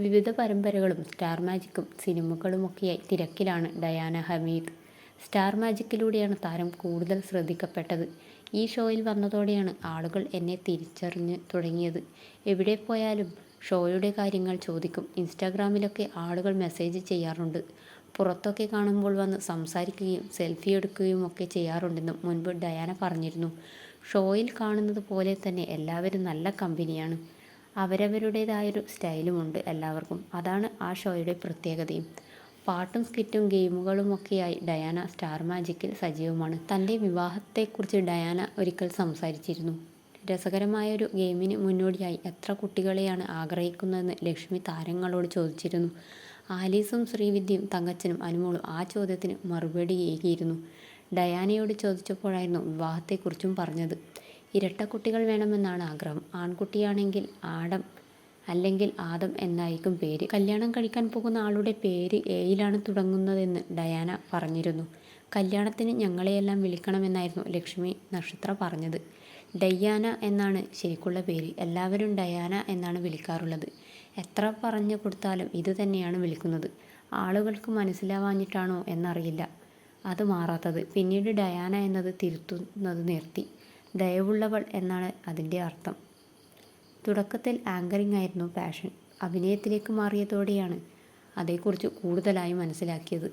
വിവിധ പരമ്പരകളും സ്റ്റാർ മാജിക്കും സിനിമകളുമൊക്കെയായി തിരക്കിലാണ് Diana Hameed. Star മാജിക്കിലൂടെയാണ് താരം കൂടുതൽ ശ്രദ്ധിക്കപ്പെട്ടത്. ഈ ഷോയിൽ വന്നതോടെയാണ് ആളുകൾ എന്നെ തിരിച്ചറിഞ്ഞ് തുടങ്ങിയത്. എവിടെ പോയാലും ഷോയുടെ കാര്യങ്ങൾ ചോദിക്കും. ഇൻസ്റ്റാഗ്രാമിലൊക്കെ ആളുകൾ മെസ്സേജ് ചെയ്യാറുണ്ട്. പുറത്തൊക്കെ കാണുമ്പോൾ വന്ന് സംസാരിക്കുകയും സെൽഫി എടുക്കുകയും ഒക്കെ ചെയ്യാറുണ്ടെന്നും മുൻപ് ഡയാന പറഞ്ഞിരുന്നു. ഷോയിൽ കാണുന്നത് പോലെ തന്നെ എല്ലാവരും നല്ല കമ്പനിയാണ്. അവരവരുടേതായൊരു സ്റ്റൈലുമുണ്ട് എല്ലാവർക്കും. അതാണ് ആ ഷോയുടെ പ്രത്യേകതയും. പാട്ടും സ്കിറ്റും ഗെയിമുകളുമൊക്കെയായി ഡയാന സ്റ്റാർ മാജിക്കിൽ സജീവമാണ്. തൻ്റെ വിവാഹത്തെക്കുറിച്ച് ഡയാന ഒരിക്കൽ സംസാരിച്ചിരുന്നു. രസകരമായൊരു ഗെയിമിന് മുന്നോടിയായി എത്ര കുട്ടികളെയാണ് ആഗ്രഹിക്കുന്നതെന്ന് ലക്ഷ്മി താരങ്ങളോട് ചോദിച്ചിരുന്നു. ആലീസും ശ്രീവിദ്യയും തങ്കച്ചനും അനുമോളും ആ ചോദ്യത്തിന് മറുപടിയേകിയിരുന്നു. ഡയാനയോട് ചോദിച്ചപ്പോഴായിരുന്നു വിവാഹത്തെക്കുറിച്ചും പറഞ്ഞത്. ഇരട്ടക്കുട്ടികൾ വേണമെന്നാണ് ആഗ്രഹം. ആൺകുട്ടിയാണെങ്കിൽ ആഡം അല്ലെങ്കിൽ ആദം എന്നായിരിക്കും പേര്. കല്യാണം കഴിക്കാൻ പോകുന്ന ആളുടെ പേര് എയിലാണ് തുടങ്ങുന്നതെന്ന് ഡയാന പറഞ്ഞിരുന്നു. കല്യാണത്തിന് ഞങ്ങളെയെല്ലാം വിളിക്കണമെന്നായിരുന്നു ലക്ഷ്മി നക്ഷത്ര പറഞ്ഞത്. ഡയാന എന്നാണ് ശരിക്കുള്ള പേര്. എല്ലാവരും ഡയാന എന്നാണ് വിളിക്കാറുള്ളത്. എത്ര പറഞ്ഞു കൊടുത്താലും ഇതുതന്നെയാണ് വിളിക്കുന്നത്. ആളുകൾക്ക് മനസ്സിലാവാഞ്ഞിട്ടാണോ എന്നറിയില്ല അത് മാറാത്തത്. പിന്നീട് ഡയാന എന്നത് തിരുത്തുന്നത് നിർത്തി. ദയവുള്ളവൾ എന്നാണ് അതിൻ്റെ അർത്ഥം. തുടക്കത്തിൽ ആങ്കറിംഗ് ആയിരുന്നു പാഷൻ. അഭിനയത്തിലേക്ക് മാറിയതോടെയാണ് അതേക്കുറിച്ച് കൂടുതലായി മനസ്സിലാക്കിയത്.